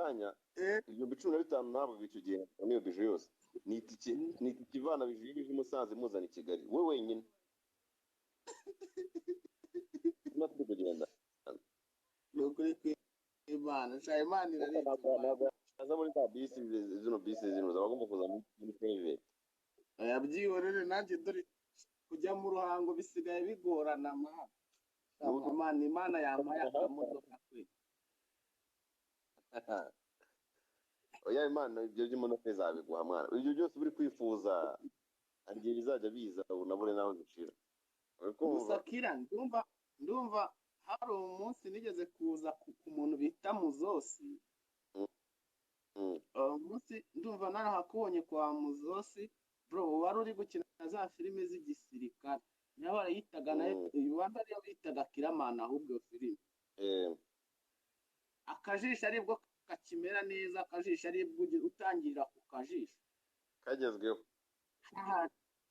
kanya ibyo 15 ntabwo icyo gihe niyo bije yose ni itike ivana bije Musanze muzana i Kigali we wenyine natwe kugenda nukuri kw'Imana Imana iraretse aza muri za bisi zino zabagomba kuza muri private yabyihorere nanjye dore kujya mu Ruhango bisigaye bigorana Imana yampaye akamodoka kwe oya Imana ibyo by'imodoka izabiguha mwana ibyo byose uri kwifuza agiye bizajya biza unabure naho zicira Musakira ndumva hari umunsi nigeze kuza ku muntu bita Muzosi umunsi ndumva narahakubonye kwa Muzosi bro wari uri gukina za filime z'igisirikare nawe arayitaga nayo ubanza ariyo bitaga Kiramana ahubwo filime akajisho aribwo kakimera neza akajisho aribwo utangirira ku kajisho kagezweho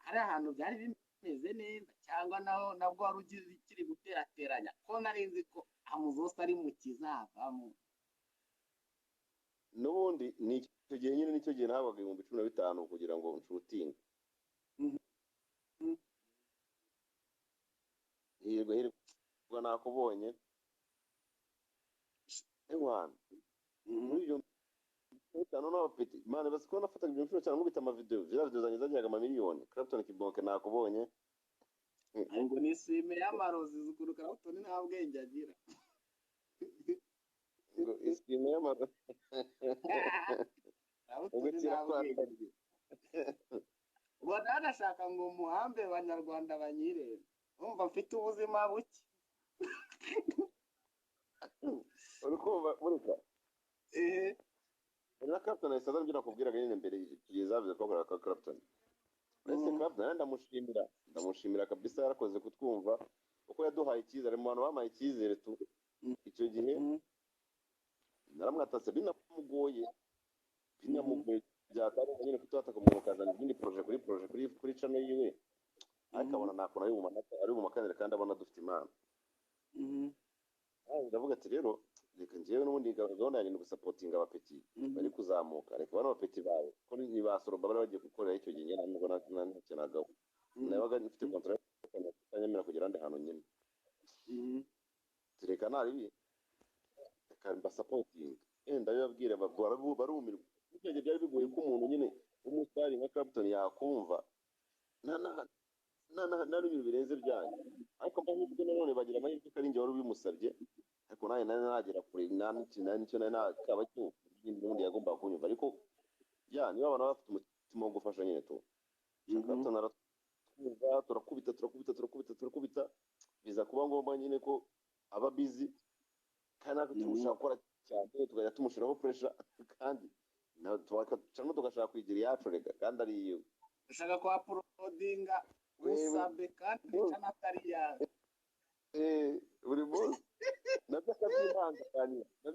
hari ahantu byari bimeze neza cyangwa nabwo wari ugize ikiri guterateranya ko nari nzi ko Muzosi ari mu kizavamo n'ubundi ni icyo gihe nyine nicyo gihe nahabaga 15,000 kugira ngo nshutinge hirwa nakubonye ewana muri ibyo 15,000 n'abapeti mane basi ko nafataga ibyo 15,000 nkubita amavideo ziriya video zanjye zagiraga amamiliyoni Clapton Kibonke nakubonye ngo nisime y'amarozi zukuru Clapton nta bwenge agira ngo isime y'amarozi ubwo nashaka ngo muhambe abanyarwanda banyirebe umva mfite ubuzima buke urukumva murika na Clapton asaza ngira kubwiraga nyine mbere tugizavuze ko akora Clapton ese Clapton ndamushimira kabisa yarakoze kutwumva uko yaduhaye icyizere mu bantu bamaye icyizere tu icyo gihe naramwatatse binamugoye byatari nyine kutwataka mu kazana ibindi projet kuri channel yiwe ariko abona nakora ari mu makanere kandi abona dufite imana ndavuga ati rero reka njyewe n'ubundi gahunda yanjye gusapotinga abapeti bari kuzamuka reka bano bapeti bawe ko nibasoro baba bagiye gukorera icyo gihe nyine nubwo nakenagaho nabaga mfite contract kanyemera kugira andi hantu nyine tureka naribi reka mbasapotinga ndabibabwira barumirwa icyo gihe byari bigoye ko umuntu nyine umusitari nka Clapton yakumva nta n'ibintu birenze byanyu ariko mbahubwo nanone bagira amahirwe ko ari njye wari ubimusabye ariko nawe nagera kure nicyo nakaba n'ubundi yagombaga kunyumva ariko niba abantu bafite umutima wo gufasha nyine tu Clapton turakubita biza kuba ngombwa nyine ko aba busy kandi natwe tumushaka gukora cyane tukajya tumushyiraho pressure kandi tugashaka kwigira iyacu rega kandi ari iyo ushaka kwa uploadinga usabe kandi atari yawe buri munsi nabyo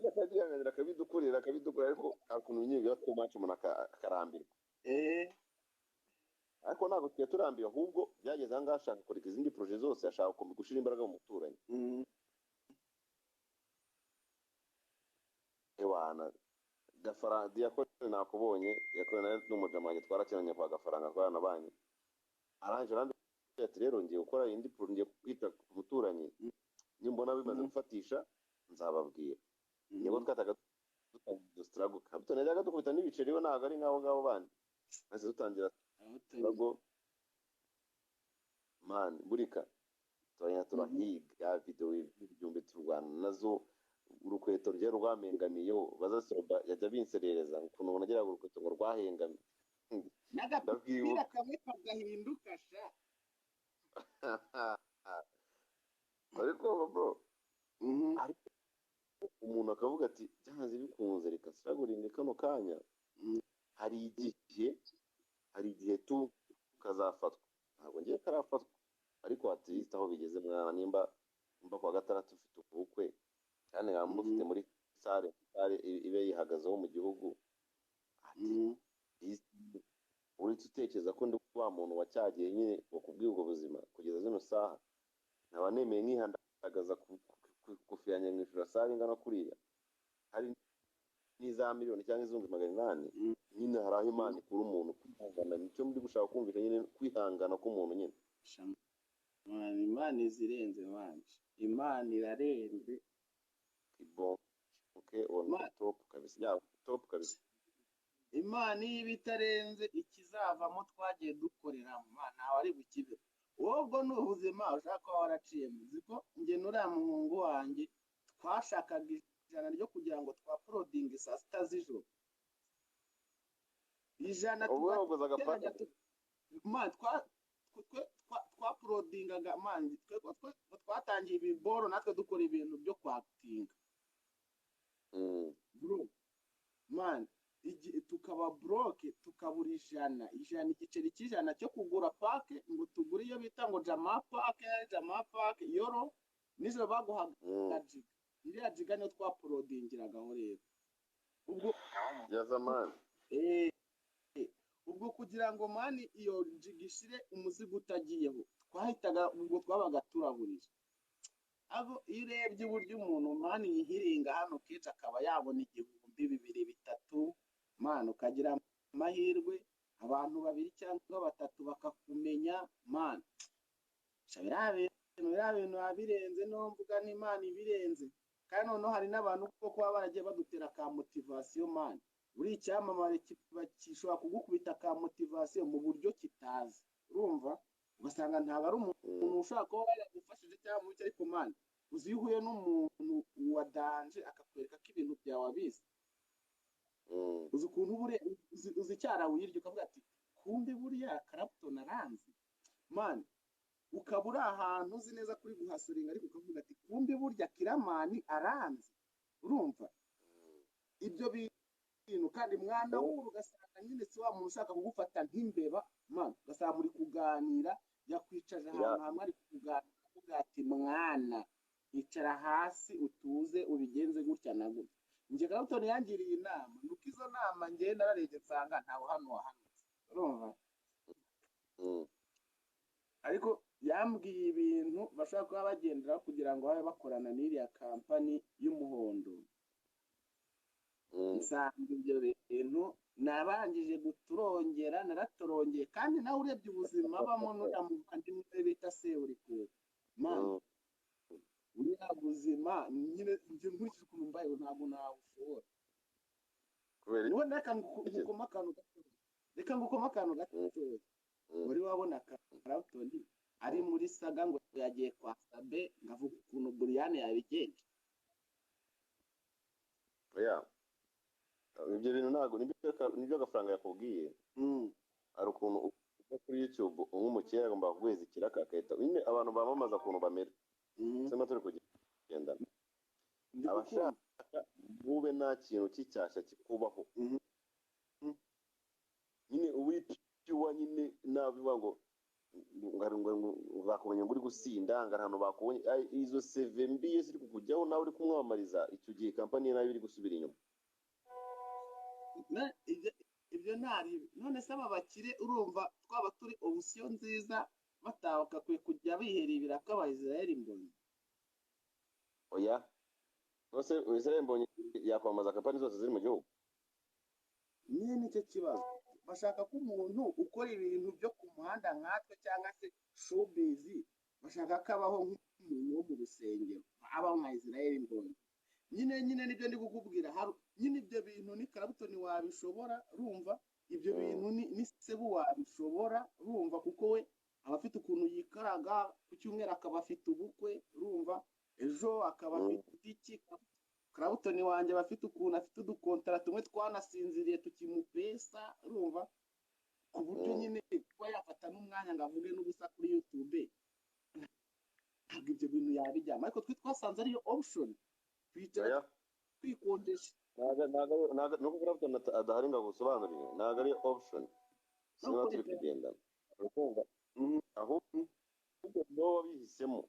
akabyihanganira akabidukorera ariko akuntu nyine biba too much umuntu akarambirwa ariko ntabwo tujya turambiwe ahubwo byageze ahangaha ashaka kureka izindi projet zose ashaka gushyira imbaraga mu muturanyi ewana gafaranga yakoze nakubonye yakoze nayo n'umujamanyi twarakinanye kwa gafaranga twarana banyu aranje randi ati rero ngiye gukora indi ngiye kwita ku muturanyi nimbona bimaze gufatisha nzababwira nibo twataga dutangira struggle Clapton yajyaga dukubita n'ibiceri we ntabwo ari ngabo bandi maze dutangira struggle man burika turahiga video y'ibihumbi turwana nazo urukweto rye rwamengamiyeho bazasoroba yajya binserereza ukuntu umuntu agira urukweto ngo rwahengamiye n'agapira kamwe kagahinduka sha ariko bro umuntu akavuga ati byanze bikunze reka siraguringe kano kanya hari igihe tukazafatwa ntabwo ngiye karafatwa ariko at least aho bigeze mwana nimba kwa gatandatu ufite ubukwe kandi nkaba mufite muri sale ibe yihagazeho mu gihugu uretse utekereza ko ndi wa muntu wacyagiye nyine wakubwiye ubwo buzima kugeza zino saha nkaba nemeye nkihandagaza kufiranya mu ishuri sale ingana kuriya hari za miliyoni cyangwa izungu 800 nyine hari aho Imana ikura umuntu kwihangana nicyo muri gushaka kumvika nyine kwihangana k'umuntu nyine Imana izirenze wanje Imana irarenze bon okay on top kabisa ya top kabisa Imana iyo bitarenze ikizavamo twagiye dukorera mu Mana wari bukibe ubwo n'ubuzima ushaka ko waraciye muziko nge nuriya muhungu wanjye twashakaga ijana ryo kugira ngo twaporodinge saa sita z'ijoro ijana twaporodingaga mani twatangiye ibiboro natwe dukora ibintu byo kwakitinga mani tukaba buroke tukabura ijana igiceri cy'ijana cyo kugura pake ngo tugure iyo bita ngo jama pake yoro nijoro baguhaga jiga iriya jiga niyo twaporodingiragaho rero ubwo ubwo kugira ngo mani iyo jiga ishire umuzigo utagiyeho twahitaga ubwo twabaga turaburije abo iyo urebye uburyo umuntu mani yihiringa hano kenshi akaba yabona 2,000-3,000 mani ukagira amahirwe abantu 2 cyangwa 3 bakakumenya mani biriya bintu birenze no mvuga n'Imana ibirenze kandi noneho hari n'abantu kuko kuba baragiye badutera ka motivation mani buri icyamamare kishobora kugukubita ka motivation mu buryo kitazi urumva ugasanga ntabwo ari umuntu ushaka kuba yaragufashije cyangwa mu cyo ariko mani uzi uhuye n'umuntu wadanje akakwereka ko ibintu byawe abizi uzi ukuntu uzi icyara wirya ukavuga ati kumbe buriya Clapton aranzi mani ukaba uri ahantu uzi neza kuri guhasuringa ariko ukavuga ati kumbe burya Kiramani aranzi urumva ibyo bintu kandi mwana w'uru ugasanga nyine si wa muntu ushaka kugufata nk'imbeba mani ugasanga muri kuganira yakwicaje ahantu hamwe ari kuganira avuga ati mwana icara hasi utuze ubigenze gutya na gutya nje Clapton yangiriye inama nuko izo nama nge nararebye nsanga ntawe hano wahanutse urumva ariko yambwiye ibintu bashaka kuba bagendera kugira ngo babe bakorana n'iriya kampani y'umuhondo nsanga ibyo bintu nabangije guturongera naratorongeye kandi nawe urebye ubuzima bamo n'umuvandimwe bita Seburikoko mani uriya buzima nyine njye nkurikije ukuntu mbayeho ntabwo nawushobora niwe reka ngukoma akantu gatoya wari wabona Clapton ari muri saga ngo yagiye kwa Sabe ngavuga ukuntu Brian yabigenje ibyo bintu ntabwo nibyo agafaranga yakubwiye hari ukuntu uva kuri YouTube nk'umukiriya agomba kuguheza ikiraka akahita nyine abantu bamamaza ukuntu bamera sema turi kugendana abashaka bube nta kintu cy'icyashya kikubaho nyine uwitiwa nyine nabivuga ngo bakumenya ngo uri gusinda ngo ahantu bakubonye izo CV mbi ziri kukujyaho nawe uri kumwamamariza icyo gihe kampani nayo iri gusubira inyuma ibyo ntari none se aba bakire urumva twaba turi option nziza bakwiye kujya biherera ibiraka aba Israel Mbonyi oya nose Israel Mbonyi yakwamaza kampani zose ziri mu gihugu niyo nicyo kibazo bashaka ko umuntu ukora ibintu byo ku muhanda nkatwe cyangwa se showbiz bashaka ko abaho nk'umuntu wo mu rusengero abaho nka Israel Mbonyi nyine nibyo ndi kukubwira nyine ibyo bintu ni Clapton wabishobora urumva ibyo bintu ni Sebu wabishobora urumva kuko we aba afite ukuntu yikaraga ku cyumweru akaba afite ubukwe urumva ejo akaba afite iki Clapton wanjye bafite ukuntu afite udukontara tumwe twanasinziriye tukimupesa urumva ku buryo nyine kuba yafata n'umwanya ngo avuge n'ubusa kuri YouTube ntabwo ibyo bintu yabijyamo ariko twe twasanze ariyo option twicara twikodesha nuko Clapton adahari ngo agusobanurire ntabwo ari option sinaba turi kugendana urukumva ahubwo nibo wabihisemo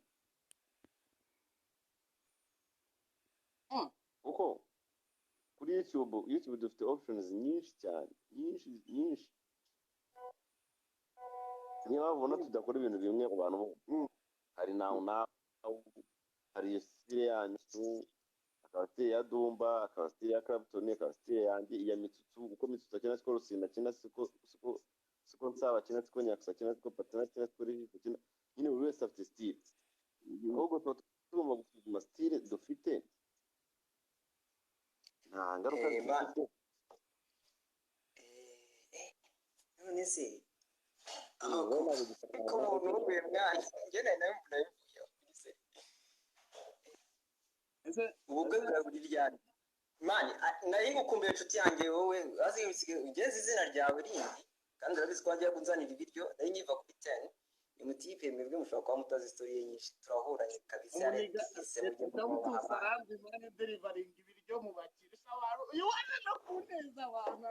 kuko kuri YouTube dufite options nyinshi cyane nyinshi niyo babona tudakora ibintu bimwe ku bantu hari nawe hari sire yanyu akaba style ya Dumba, akaba style ya Clapton, akaba style yanjye iya Mitsutsu, uko Mitsutsu akina siko Rusina akina siko Nsaba akina siko Nyakusa akina siko Patana akina siko Regis akina, nyine buri wese afite style. Ahubwo tuba tugomba gusuzuma style dufite nta ngaruka zifite. none se ko umuntu uvuye mwana njye nayo mvuye ubukwe bwa buri ryari mani nari ngukumbuye inshuti yanjye wowe azi ugeze izina ryawe rindi kandi urabizi ko wagiye kunzanira ibiryo nari nyiva kuri 10 imutipe mwebwe mushobora kuba mutazi story ye nyinshi turahuranye kabisa yaretse mujye ndamutusa randi mane delivering ibiryo mu bakirisha waro uyu waje no kuneza abantu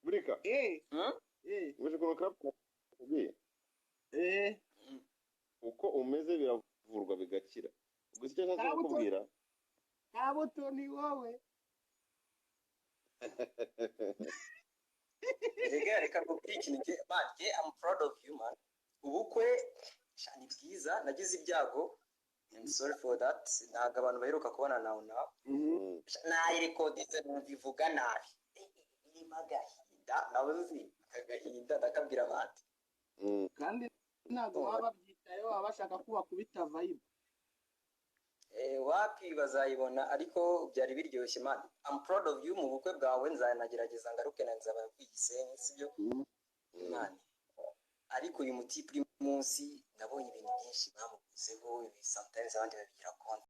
Burika uje ko Clapton uko umeze biravurwa bigakira. Gusa icyo nshaka kukubwira Kabuto ni wowe reka nkubwire ikintu man I'm proud of you man ubukwe shani bwiza nagize ibyago I'm sorry for that ntago abantu baheruka kubona nawe nayi recordise bivuga nabi irimo agahinda nawe uzi agahinda ndakabwira abantu kandi ntago baba babyitayeho baba bashaka kuba kubita vibe wapi bazayibona ariko byari biryoshye man I'm proud of you mu bukwe bwawe nzanagerageza ngaruke na nzaba kwigisenyi sibyo man ariko uyu mutipe uri munsi nabonye ibintu byinshi bamukuzeho sometimes abandi babigira konti